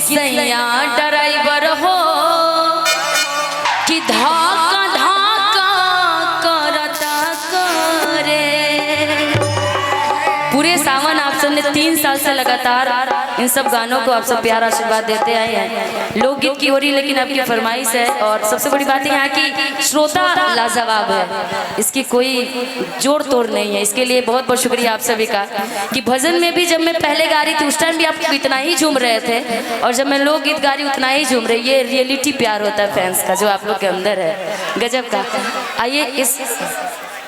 सैया ड्राइवर हो कि धाका धाका करता करे। पूरे सावन आप सबने 3 साल से लगातार इन सब गानों को आप सब प्यार आशीर्वाद देते आए हैं। लोकगीत की हो रही लेकिन आपकी फरमाइश है और सबसे बड़ी बात यहाँ की श्रोता लाजवाब है, इसकी कोई जोड़ तोड़ नहीं है। इसके लिए बहुत बहुत शुक्रिया आप सभी का कि भजन में भी जब मैं पहले गा रही थी उस टाइम भी आप इतना ही झूम रहे थे और जब मैं लोकगीत गा रही उतना ही झूम रही। ये रियलिटी प्यार होता है फैंस का जो आप लोग के अंदर है, गजब का। आइए इस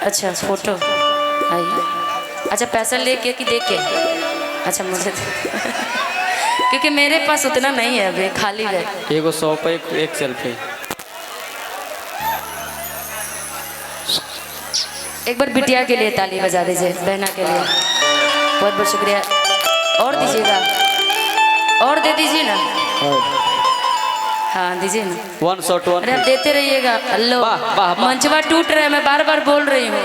अच्छा फोटो आइए, अच्छा पैसा लेके कि दे के? अच्छा मुझे क्योंकि मेरे पास उतना नहीं है अभी, खाली है। एगो 100 पे एक सेल्फी। एक बार बिटिया के लिए ताली बजा दीजिए, बहना के लिए। बहुत बहुत शुक्रिया। और दीजिएगा, और दे दीजिए ना। हाँ दीजिए ना। 1 शॉट 1। अरे आप देते रहिएगा। हेलो, मंचवा टूट रहा है, मैं बार बार बोल रही हूँ।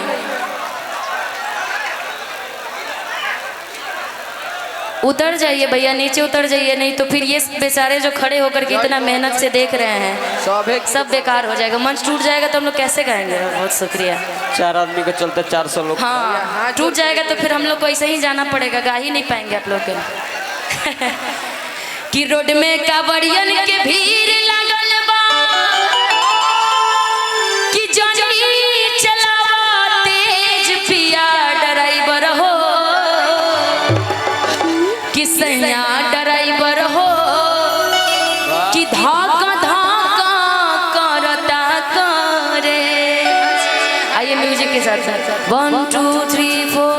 उतर जाइए भैया, नीचे उतर जाइए, नहीं तो फिर ये बेचारे जो खड़े होकर के इतना मेहनत से देख रहे हैं सब बेकार हो जाएगा, मंच टूट जाएगा तो हम लोग कैसे गाएंगे। बहुत शुक्रिया। 4 आदमी के चलते 400 लोग। हाँ टूट जाएगा तो फिर हम लोग को ऐसे ही जाना पड़ेगा, गा ही नहीं पाएंगे आप लोग के। कि रोड में कांवरियन के भीड़ लगल बा कि जानी चलावा तेज पिया ड्राइवर हो कि सैया ड्राइवर हो कि धाका धाका करता करे। आइए म्यूजिक के साथ साथ 1 2 3 4।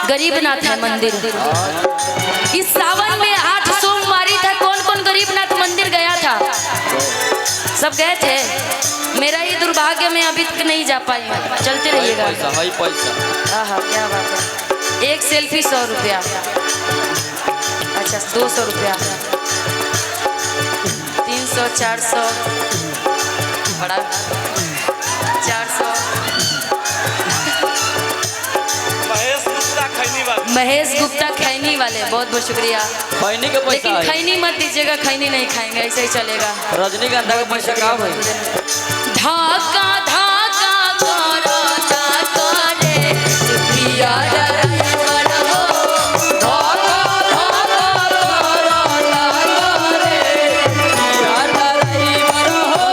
गरीबनाथ है मंदिर। इस सावन में 8 सोमवारी था। कौन कौन गरीबनाथ मंदिर गया था? सब गए थे। मेरा ही दुर्भाग्य में अभी तक नहीं जा पाई। चलते रहिएगा। पैसा क्या बात है। एक सेल्फी 100 रुपया। अच्छा 200 रुपया, 300 400 बड़ा 400। महेश गुप्ता खैनी वाले, बहुत बहुत शुक्रिया। खैनी का पैसा, लेकिन खैनी मत दीजिएगा, खैनी नहीं खाएंगे, ऐसे ही चलेगा। रजनीगंधा का पैसा कहाँ भाई? धाका धाका करता करे पिया ड्राइवर हो, धाका धाका करता करे पिया ड्राइवर हो।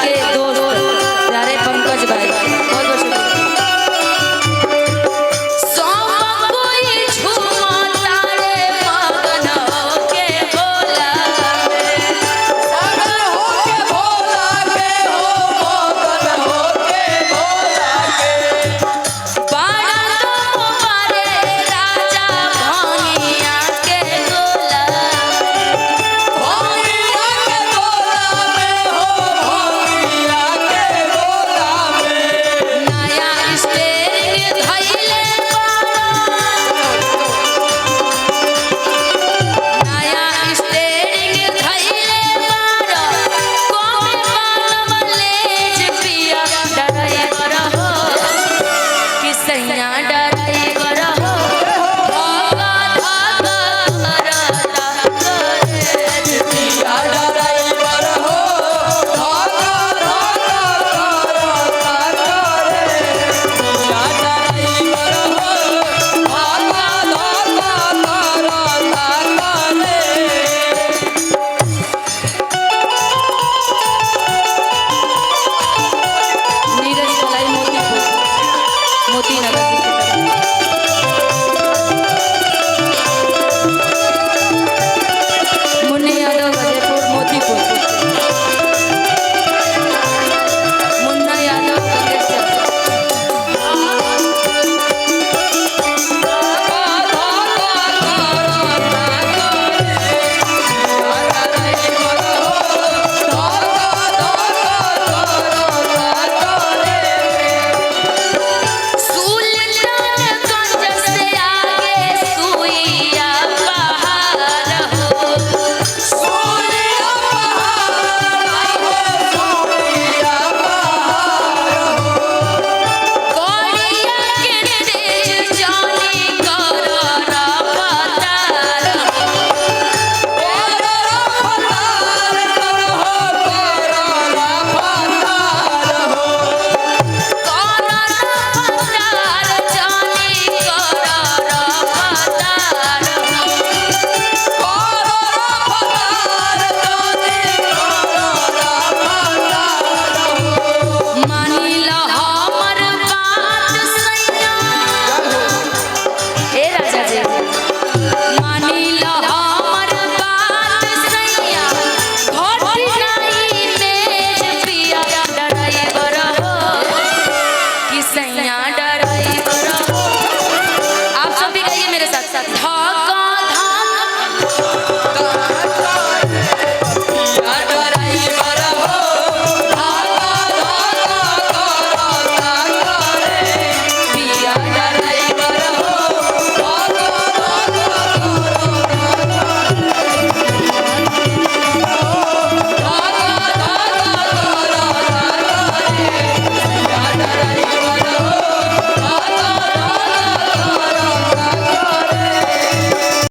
के दोस्त